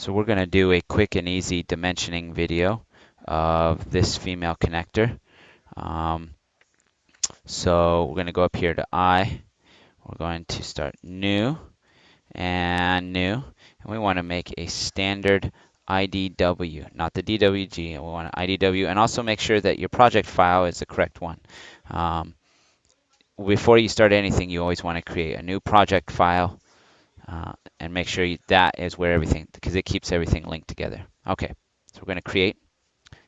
So we're going to do a quick and easy dimensioning video of this female connector. Um, so we're going to go up here to I. We're going to start new and new. And we want to make a standard IDW, not the DWG. We want an IDW, and also make sure that your project file is the correct one. Before you start anything, you always want to create a new project file and make sure that is where everything, because it keeps everything linked together. Okay, so we're going to create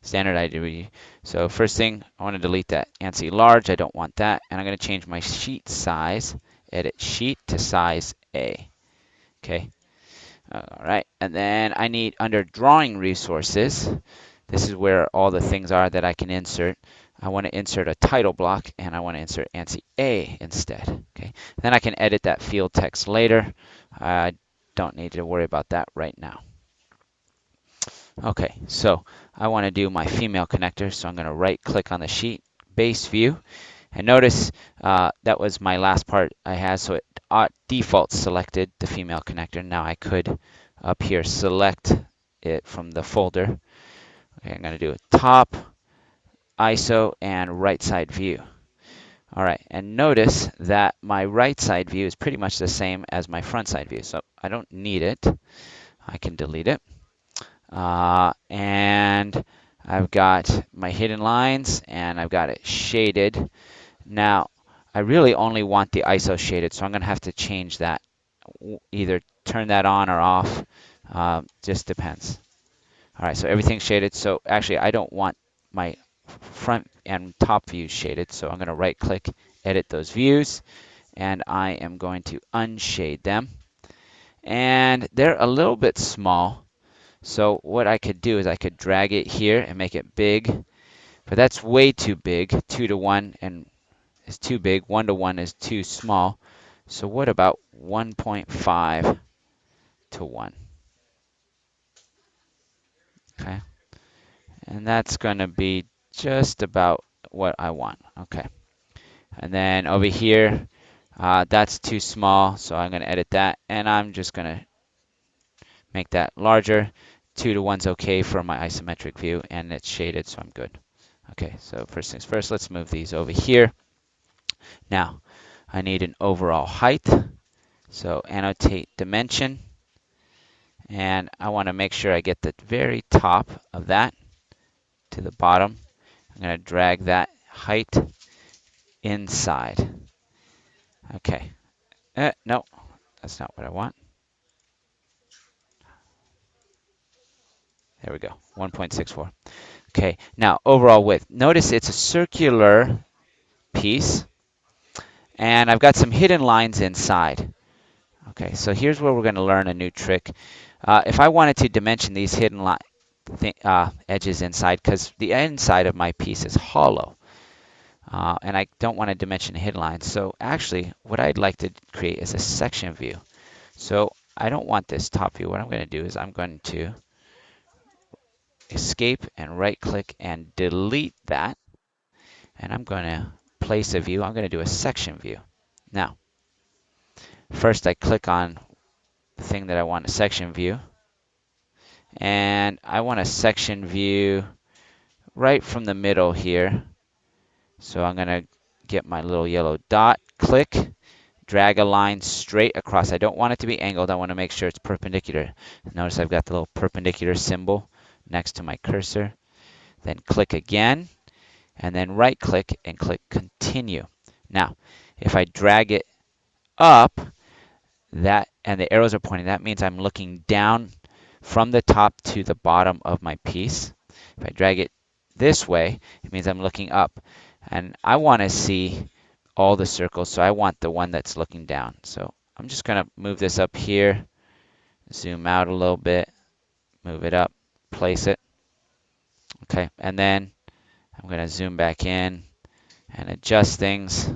standard IDW. So first thing, I want to delete that ANSI large. I don't want that. And I'm going to change my sheet size, edit sheet to size A. Okay. All right. And then I need under drawing resources, this is where all the things are that I can insert. I want to insert a title block and I want to insert ANSI A instead. Okay. Then I can edit that field text later. I don't need to worry about that right now. Okay, so I want to do my female connector, so I'm going to right click on the sheet, base view, and notice that was my last part I had, so it default selected the female connector. Now I could up here select it from the folder. Okay, I'm going to do a top, ISO, and right side view. All right, and notice that my right side view is pretty much the same as my front side view, so I don't need it. I can delete it. And I've got my hidden lines and I've got it shaded. Now, I really only want the ISO shaded, so I'm going to have to change that. Either turn that on or off. Just depends. All right, so everything's shaded. So actually, I don't want my front and top views shaded, so I'm going to right click, edit those views, and I am going to unshade them. And they're a little bit small. So what I could do is I could drag it here and make it big, but that's way too big. 2 to 1 and is too big. 1 to 1 is too small. So what about 1.5 to 1? Okay, and that's going to be just about what I want. Okay, and then over here, that's too small, so I'm going to edit that, and I'm just going to make that larger. 2 to 1's okay for my isometric view, and it's shaded, so I'm good. Okay, so first things first, let's move these over here. Now, I need an overall height. So annotate dimension. And I want to make sure I get the very top of that to the bottom. I'm going to drag that height inside. Okay. No, that's not what I want. There we go, 1.64. Okay, now overall width. Notice it's a circular piece, and I've got some hidden lines inside. Okay, so here's where we're going to learn a new trick. If I wanted to dimension these hidden edges inside, because the inside of my piece is hollow, and I don't want to dimension hidden lines. So actually, what I'd like to create is a section view. So I don't want this top view. What I'm going to do is I'm going to escape and right click and delete that. And I'm going to place a view. I'm going to do a section view. Now, first I click on the thing that I want a section view. And I want a section view right from the middle here. So I'm going to get my little yellow dot, click, drag a line straight across. I don't want it to be angled. I want to make sure it's perpendicular. Notice I've got the little perpendicular symbol next to my cursor. Then click again, and then right click and click continue. Now, if I drag it up, that and the arrows are pointing, that means I'm looking down from the top to the bottom of my piece. If I drag it this way, it means I'm looking up. And I want to see all the circles, so I want the one that's looking down. So I'm just going to move this up here, zoom out a little bit, move it up, place it. Okay, and then I'm going to zoom back in and adjust things.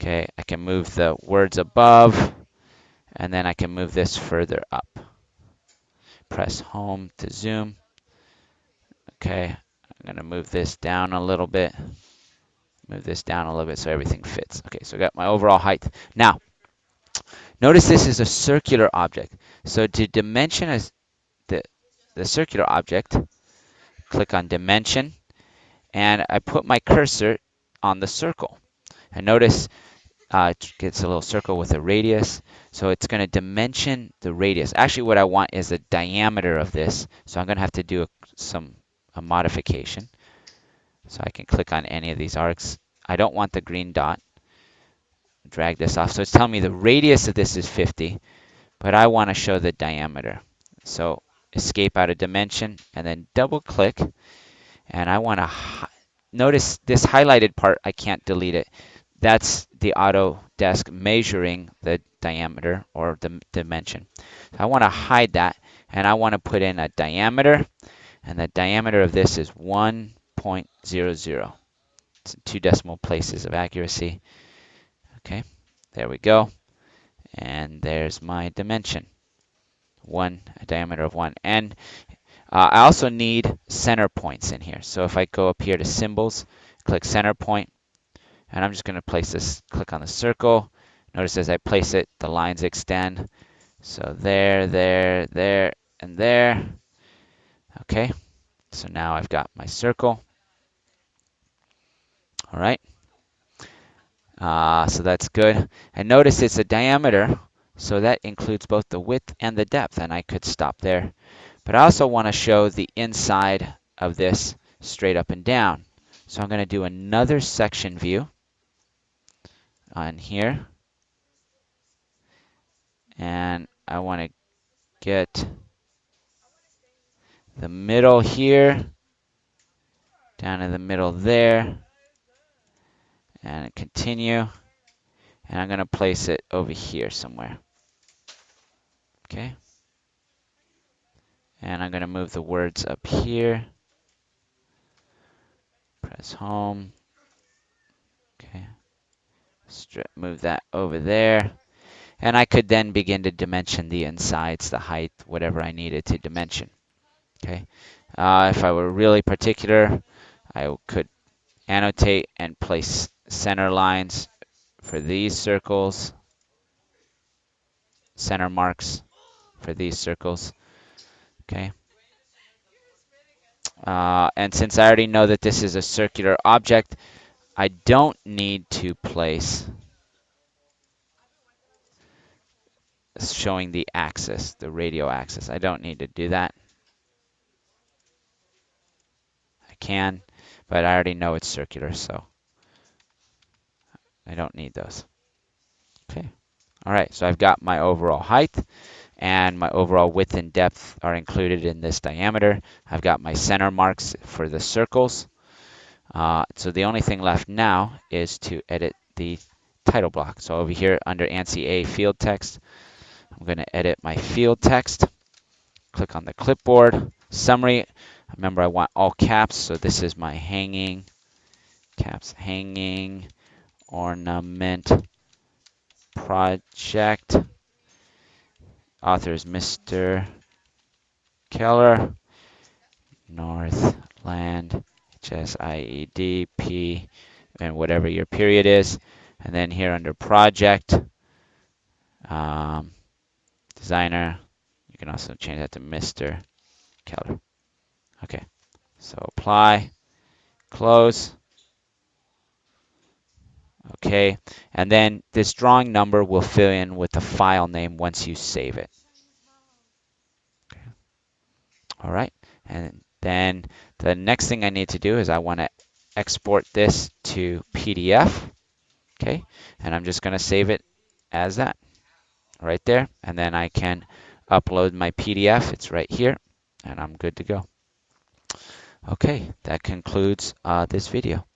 Okay, I can move the words above, and then I can move this further up. Press home to zoom. Okay, I'm going to move this down a little bit. Move this down a little bit so everything fits. Okay, so I got my overall height. Now, Notice this is a circular object. So to dimension the, the circular object, click on Dimension, and I put my cursor on the circle. And notice it gets a little circle with a radius. So it's going to dimension the radius. Actually, what I want is the diameter of this. So I'm going to have to do a modification. So I can click on any of these arcs. I don't want the green dot. Drag this off. So it's telling me the radius of this is 50, but I want to show the diameter. So escape out of dimension and then double click, and I want to notice this highlighted part. I can't delete it. That's the Autodesk measuring the diameter or the dimension. So I want to hide that, and I want to put in a diameter, and the diameter of this is 1.00. It's in 2 decimal places of accuracy. Okay, there we go. And there's my dimension, a diameter of 1. And I also need center points in here. So if I go up here to Symbols, click Center Point, and I'm just going to place this, click on the circle. Notice as I place it, the lines extend. So there, there, there, and there. Okay, so now I've got my circle. All right, so that's good. And notice it's a diameter, so that includes both the width and the depth, and I could stop there. But I also want to show the inside of this straight up and down. So I'm going to do another section view on here. And I want to get the middle here, down in the middle there, and continue. And I'm going to place it over here somewhere. Okay. And I'm going to move the words up here. Press home. Okay. Move that over there. And I could then begin to dimension the insides, the height, whatever I needed to dimension. Okay. If I were really particular, I could annotate and place center lines for these circles, center marks for these circles. Okay. And since I already know that this is a circular object, I don't need to place showing the axis, the radial axis. I don't need to do that. I can, but I already know it's circular, so I don't need those. Okay. All right, so I've got my overall height and my overall width and depth are included in this diameter. I've got my center marks for the circles. So the only thing left now is to edit the title block. So over here under ANSI A field text, I'm going to edit my field text. Click on the clipboard. Summary. Remember, I want all caps, so this is my hanging, caps, hanging, ornament, project. Author is Mr. Keller. Northland, HSIED, and whatever your period is. And then here under project, designer, you can also change that to Mr. Keller. Okay, so apply, close. Okay, and then this drawing number will fill in with the file name once you save it. Okay. All right, and then the next thing I need to do is I want to export this to PDF. Okay, and I'm just going to save it as that right there, and then I can upload my PDF. It's right here, and I'm good to go. Okay, that concludes this video.